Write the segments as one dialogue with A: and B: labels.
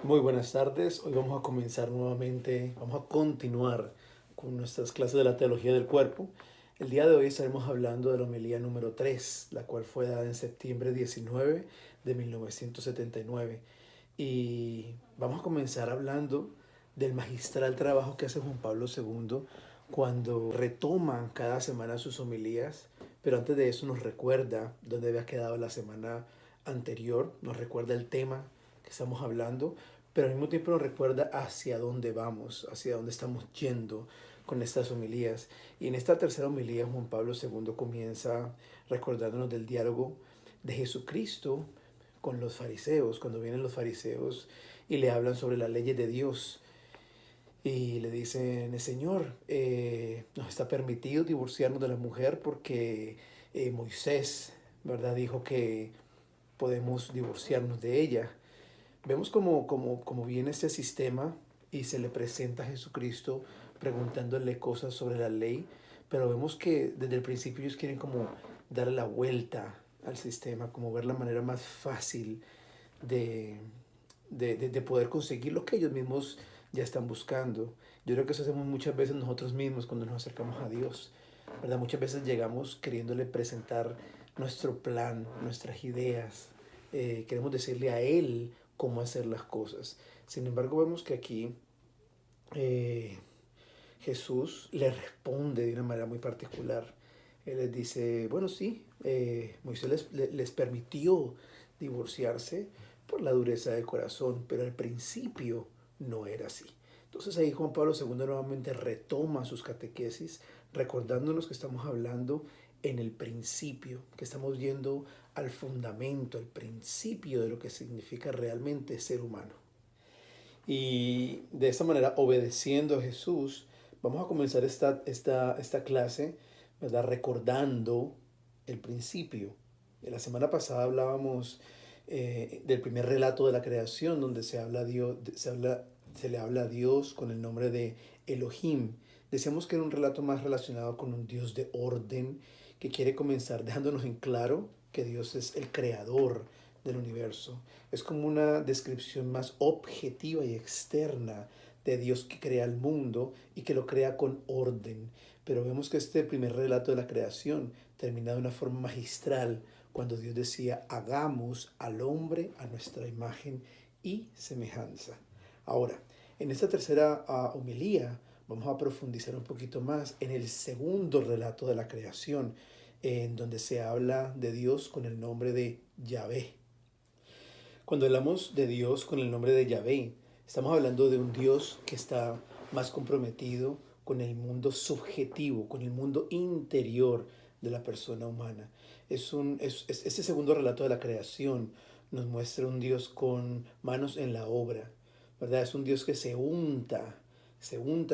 A: Muy buenas tardes. Hoy vamos a comenzar nuevamente, vamos a continuar con nuestras clases de la teología del cuerpo. El día de hoy estaremos hablando de la homilía número 3, la cual fue dada en septiembre 19 de 1979. Y vamos a comenzar hablando del magistral trabajo que hace Juan Pablo II cuando retoma cada semana sus homilías, pero antes de eso nos recuerda dónde había quedado la semana anterior, nos recuerda el tema que estamos hablando, pero al mismo tiempo nos recuerda hacia dónde vamos, hacia dónde estamos yendo con estas homilías. Y en esta tercera homilía Juan Pablo II comienza recordándonos del diálogo de Jesucristo con los fariseos, cuando vienen los fariseos y le hablan sobre las leyes de Dios. Y le dicen, Señor, nos está permitido divorciarnos de la mujer porque Moisés, ¿verdad? Dijo que podemos divorciarnos de ella. Vemos como viene este sistema y se le presenta a Jesucristo preguntándole cosas sobre la ley, pero vemos que desde el principio ellos quieren como darle la vuelta al sistema, como ver la manera más fácil de, de poder conseguir lo que ellos mismos ya están buscando. Yo creo que eso hacemos muchas veces nosotros mismos cuando nos acercamos a Dios, ¿verdad? Muchas veces llegamos queriéndole presentar nuestro plan, nuestras ideas, queremos decirle a Él cómo hacer las cosas. Sin embargo, vemos que aquí eh, Jesús le responde de una manera muy particular. Él les dice, bueno, sí, Moisés les permitió divorciarse por la dureza del corazón, pero al principio no era así. Entonces ahí Juan Pablo II nuevamente retoma sus catequesis, recordándonos que estamos hablando en el principio, que estamos yendo al fundamento, al principio de lo que significa realmente ser humano. Y de esta manera, obedeciendo a Jesús, vamos a comenzar esta clase, ¿verdad? Recordando el principio. La semana pasada hablábamos del primer relato de la creación, donde se le habla a Dios con el nombre de Elohim. Decíamos que era un relato más relacionado con un Dios de orden, que quiere comenzar dejándonos en claro que Dios es el creador del universo. Es como una descripción más objetiva y externa de Dios que crea el mundo y que lo crea con orden. Pero vemos que este primer relato de la creación termina de una forma magistral cuando Dios decía, hagamos al hombre a nuestra imagen y semejanza. Ahora, en esta tercera homilía vamos a profundizar un poquito más en el segundo relato de la creación, en donde se habla de Dios con el nombre de Yahvé. Cuando hablamos de Dios con el nombre de Yahvé, estamos hablando de un Dios que está más comprometido con el mundo subjetivo, con el mundo interior de la persona humana. Este segundo relato de la creación nos muestra un Dios con manos en la obra, ¿verdad? Es un Dios que se unta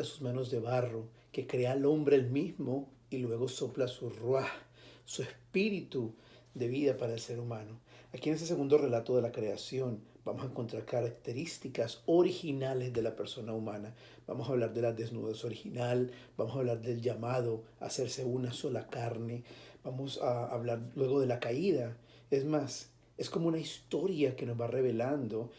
A: sus manos de barro, que crea al hombre el mismo y luego sopla su ruaj, su espíritu de vida para el ser humano. Aquí en este segundo relato de la creación vamos a encontrar características originales de la persona humana. Vamos a hablar de la desnudez original, vamos a hablar del llamado a hacerse una sola carne, vamos a hablar luego de la caída. Es más, es como una historia que nos va revelando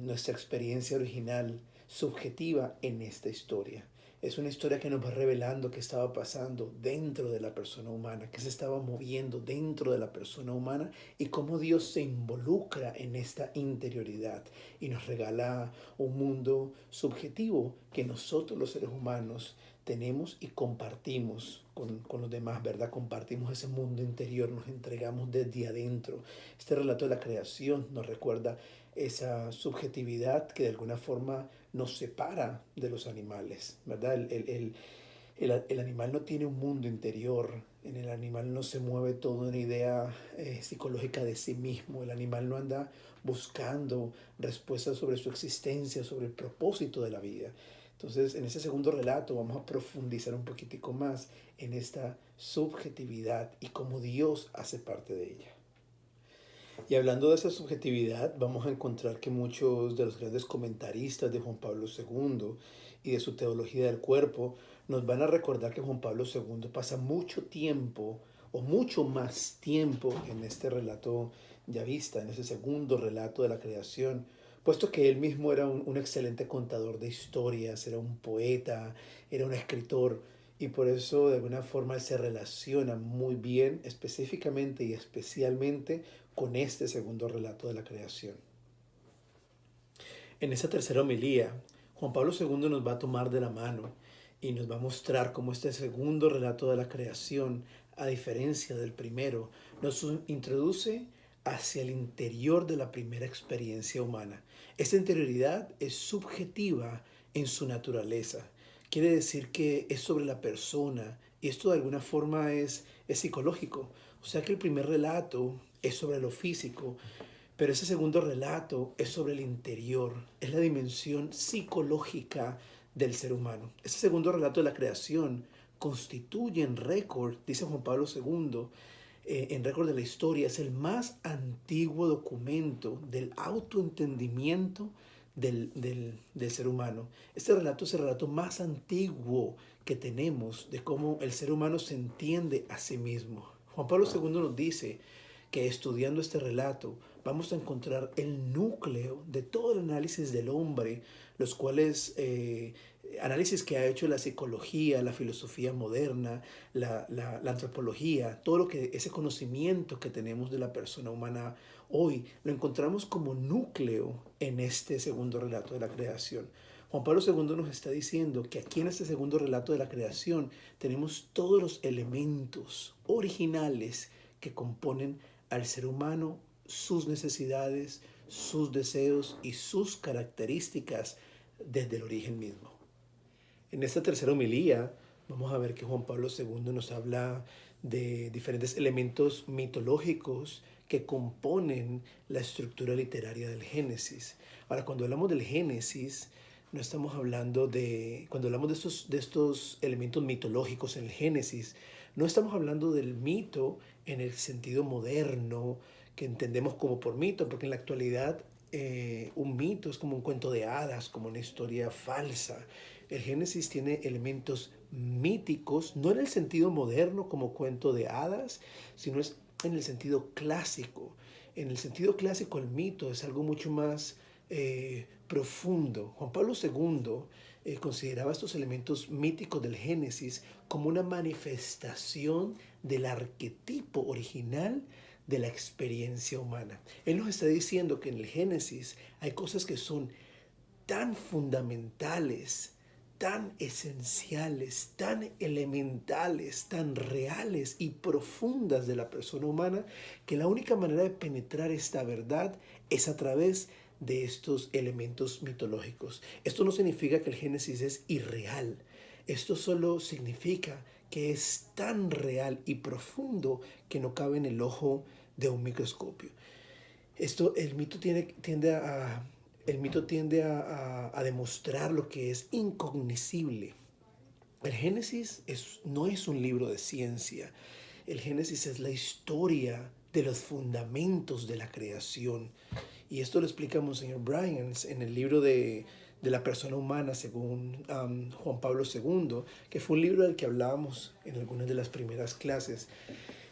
A: nuestra experiencia original, subjetiva en esta historia. Es una historia que nos va revelando qué estaba pasando dentro de la persona humana, qué se estaba moviendo dentro de la persona humana y cómo Dios se involucra en esta interioridad y nos regala un mundo subjetivo que nosotros los seres humanos tenemos y compartimos con los demás, ¿verdad? Compartimos ese mundo interior, nos entregamos desde adentro. Este relato de la creación nos recuerda esa subjetividad que de alguna forma nos separa de los animales, ¿verdad? El animal no tiene un mundo interior, en el animal no se mueve toda una idea psicológica de sí mismo, el animal no anda buscando respuestas sobre su existencia, sobre el propósito de la vida. Entonces, en ese segundo relato vamos a profundizar un poquitico más en esta subjetividad y cómo Dios hace parte de ella. Y hablando de esa subjetividad, vamos a encontrar que muchos de los grandes comentaristas de Juan Pablo II y de su teología del cuerpo nos van a recordar que Juan Pablo II pasa mucho tiempo o mucho más tiempo en este relato ya vista, en ese segundo relato de la creación, puesto que él mismo era un excelente contador de historias, era un poeta, era un escritor, y por eso de alguna forma él se relaciona muy bien, específicamente y especialmente con este segundo relato de la creación. En esa tercera homilía, Juan Pablo II nos va a tomar de la mano y nos va a mostrar cómo este segundo relato de la creación, a diferencia del primero, nos introduce hacia el interior de la primera experiencia humana. Esta interioridad es subjetiva en su naturaleza. Quiere decir que es sobre la persona y esto de alguna forma es psicológico. O sea que el primer relato es sobre lo físico, pero ese segundo relato es sobre el interior, es la dimensión psicológica del ser humano. Ese segundo relato de la creación constituye en récord, dice Juan Pablo II, en récord de la historia, es el más antiguo documento del autoentendimiento del ser humano. Este relato es el relato más antiguo que tenemos de cómo el ser humano se entiende a sí mismo. Juan Pablo II nos dice que estudiando este relato vamos a encontrar el núcleo de todo el análisis del hombre, los cuales análisis que ha hecho la psicología, la filosofía moderna, la antropología, todo lo que ese conocimiento que tenemos de la persona humana hoy, lo encontramos como núcleo en este segundo relato de la creación. Juan Pablo II nos está diciendo que aquí en este segundo relato de la creación tenemos todos los elementos originales que componen al ser humano, sus necesidades, sus deseos y sus características desde el origen mismo. En esta tercera homilía vamos a ver que Juan Pablo II nos habla de diferentes elementos mitológicos que componen la estructura literaria del Génesis. Ahora, cuando hablamos del Génesis, no estamos hablando cuando hablamos de estos elementos mitológicos en el Génesis, no estamos hablando del mito en el sentido moderno que entendemos como por mito, porque en la actualidad un mito es como un cuento de hadas, como una historia falsa. El Génesis tiene elementos míticos, no en el sentido moderno como cuento de hadas, sino es en el sentido clásico. En el sentido clásico el mito es algo mucho más profundo. Juan Pablo II consideraba estos elementos míticos del Génesis como una manifestación del arquetipo original de la experiencia humana. Él nos está diciendo que en el Génesis hay cosas que son tan fundamentales, tan esenciales, tan elementales, tan reales y profundas de la persona humana, que la única manera de penetrar esta verdad es a través de estos elementos mitológicos. Esto no significa que el Génesis es irreal. Esto solo significa que es tan real y profundo que no cabe en el ojo de un microscopio. El mito tiende a demostrar lo que es incognoscible. El Génesis no es un libro de ciencia. El Génesis es la historia de los fundamentos de la creación. Y esto lo explica Monseñor Bryans en el libro de la persona humana según Juan Pablo II, que fue un libro del que hablábamos en algunas de las primeras clases.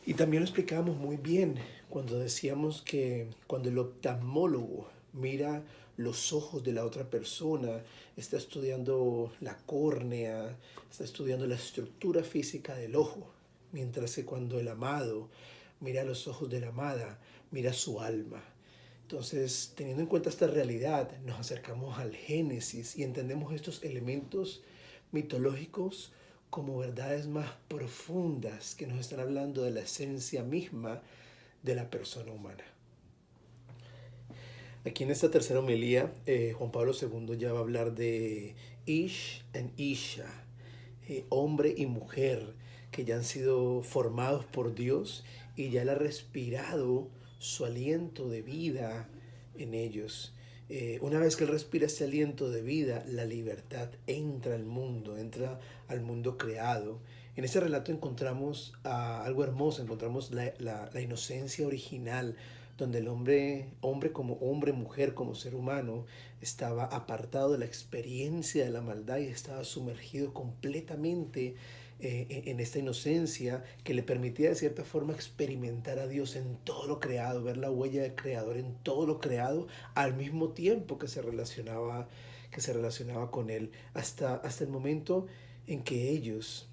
A: Y también lo explicábamos muy bien cuando decíamos que cuando el oftalmólogo mira los ojos de la otra persona, está estudiando la córnea, está estudiando la estructura física del ojo, mientras que cuando el amado mira los ojos de la amada, mira su alma. Entonces, teniendo en cuenta esta realidad, nos acercamos al Génesis y entendemos estos elementos mitológicos como verdades más profundas que nos están hablando de la esencia misma de la persona humana. Aquí en esta tercera homilía, Juan Pablo II ya va a hablar de Ish and Isha, hombre y mujer, que ya han sido formados por Dios y ya él ha respirado su aliento de vida en ellos. Una vez que él respira ese aliento de vida, la libertad entra al mundo creado. En ese relato encontramos algo hermoso, encontramos la inocencia original, donde el hombre como hombre, mujer como ser humano, estaba apartado de la experiencia de la maldad y estaba sumergido completamente en esta inocencia que le permitía de cierta forma experimentar a Dios en todo lo creado, ver la huella del Creador en todo lo creado, al mismo tiempo que se relacionaba con Él, hasta el momento en que ellos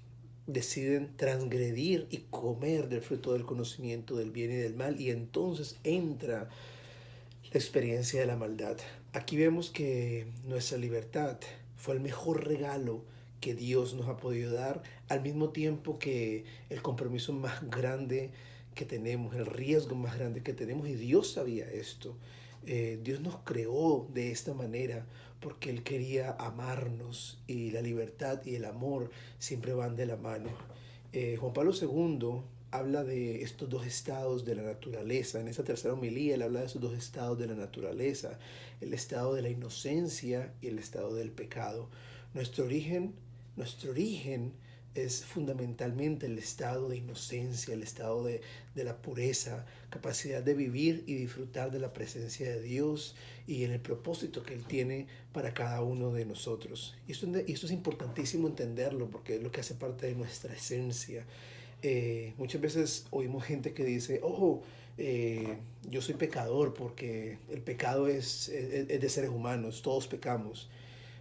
A: deciden transgredir y comer del fruto del conocimiento del bien y del mal, y entonces entra la experiencia de la maldad. Aquí vemos que nuestra libertad fue el mejor regalo que Dios nos ha podido dar, al mismo tiempo que el compromiso más grande que tenemos, el riesgo más grande que tenemos, y Dios sabía esto. Dios nos creó de esta manera porque Él quería amarnos, y la libertad y el amor siempre van de la mano. Juan Pablo II habla de estos dos estados de la naturaleza. En esa tercera homilía él habla de esos dos estados de la naturaleza, el estado de la inocencia y el estado del pecado. Nuestro origen, nuestro origen es fundamentalmente el estado de inocencia, el estado de la pureza, capacidad de vivir y disfrutar de la presencia de Dios y en el propósito que Él tiene para cada uno de nosotros. Y esto es importantísimo entenderlo porque es lo que hace parte de nuestra esencia. Muchas veces oímos gente que dice, ojo, yo soy pecador porque el pecado es de seres humanos, todos pecamos.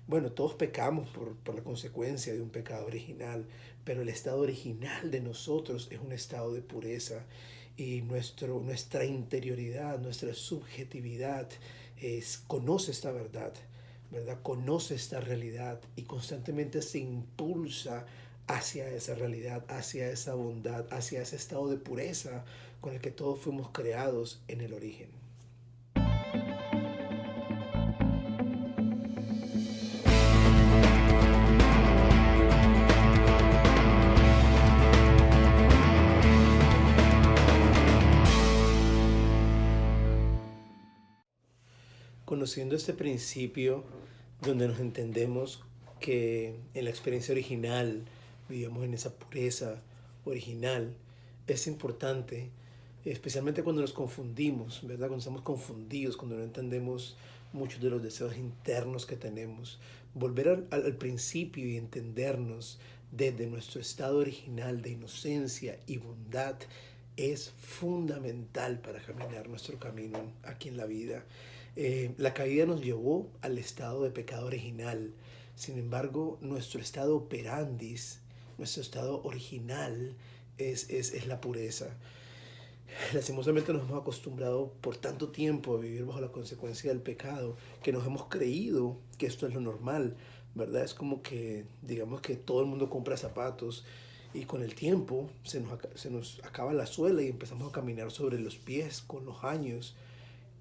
A: Bueno, todos pecamos por la consecuencia de un pecado original, pero el estado original de nosotros es un estado de pureza, y nuestra interioridad, nuestra subjetividad conoce esta verdad, ¿verdad? Conoce esta realidad y constantemente se impulsa hacia esa realidad, hacia esa bondad, hacia ese estado de pureza con el que todos fuimos creados en el origen. Conociendo este principio donde nos entendemos que en la experiencia original vivimos en esa pureza original, es importante, especialmente cuando nos confundimos, ¿verdad? Cuando estamos confundidos, cuando no entendemos muchos de los deseos internos que tenemos, volver al principio y entendernos desde nuestro estado original de inocencia y bondad es fundamental para caminar nuestro camino aquí en la vida. La caída nos llevó al estado de pecado original. Sin embargo, nuestro estado operandis, nuestro estado original es la pureza. Lastimosamente nos hemos acostumbrado por tanto tiempo a vivir bajo la consecuencia del pecado que nos hemos creído que esto es lo normal, ¿verdad? Es como que, digamos que todo el mundo compra zapatos y con el tiempo se nos acaba la suela y empezamos a caminar sobre los pies con los años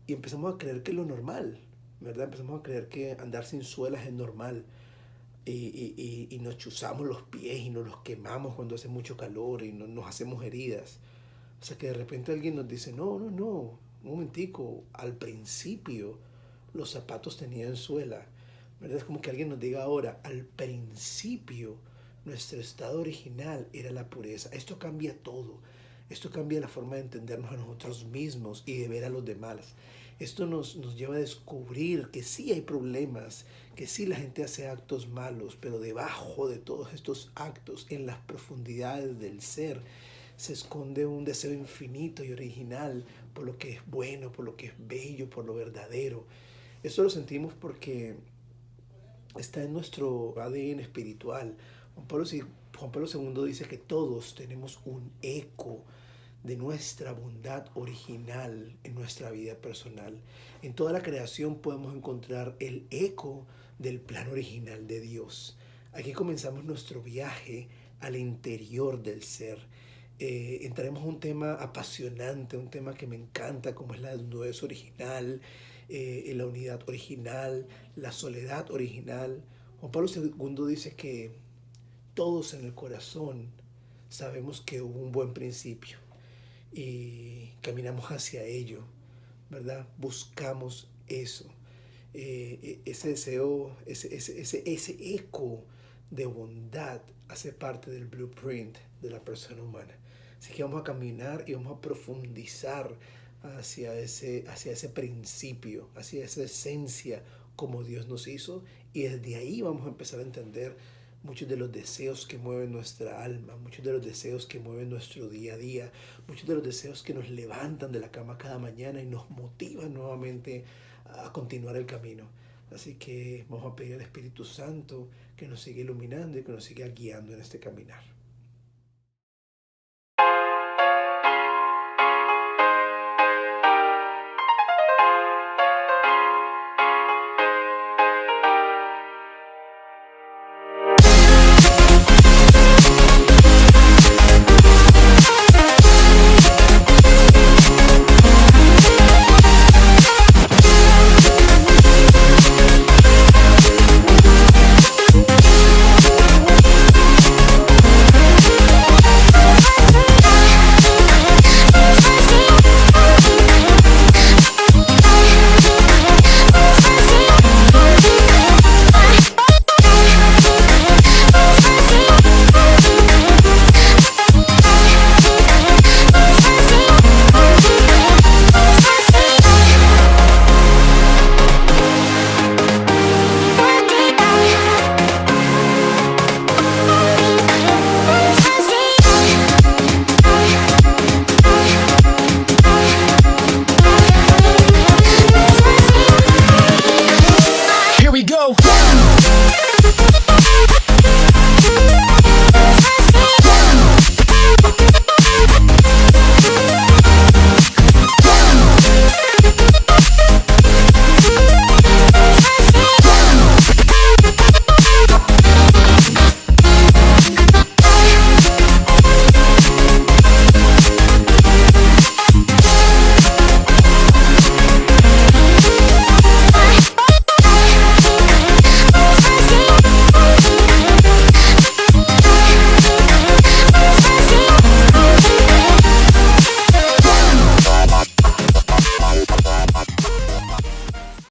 A: y empezamos a creer que es lo normal, ¿verdad? Empezamos a creer que andar sin suelas es normal y nos chuzamos los pies y nos los quemamos cuando hace mucho calor y nos hacemos heridas. O sea que de repente alguien nos dice, no, no, no, un momentico, al principio los zapatos tenían suela, ¿verdad? Es como que alguien nos diga ahora, al principio nuestro estado original era la pureza. Esto cambia todo. Esto cambia la forma de entendernos a nosotros mismos y de ver a los demás. Esto nos lleva a descubrir que sí hay problemas, que sí la gente hace actos malos, pero debajo de todos estos actos, en las profundidades del ser, se esconde un deseo infinito y original por lo que es bueno, por lo que es bello, por lo verdadero. Esto lo sentimos porque está en nuestro ADN espiritual. Juan Pablo II dice que todos tenemos un eco de nuestra bondad original en nuestra vida personal. En toda la creación podemos encontrar el eco del plan original de Dios. Aquí comenzamos nuestro viaje al interior del ser. Entraremos a un tema apasionante, un tema que me encanta, como es la desnudez original, la unidad original, la soledad original. Juan Pablo II dice que todos en el corazón sabemos que hubo un buen principio y caminamos hacia ello, ¿verdad? Buscamos eso, ese deseo, ese eco de bondad hace parte del blueprint de la persona humana. Así que vamos a caminar y vamos a profundizar hacia ese principio, hacia esa esencia como Dios nos hizo, y desde ahí vamos a empezar a entender muchos de los deseos que mueven nuestra alma, muchos de los deseos que mueven nuestro día a día, muchos de los deseos que nos levantan de la cama cada mañana y nos motivan nuevamente a continuar el camino. Así que vamos a pedir al Espíritu Santo que nos siga iluminando y que nos siga guiando en este caminar.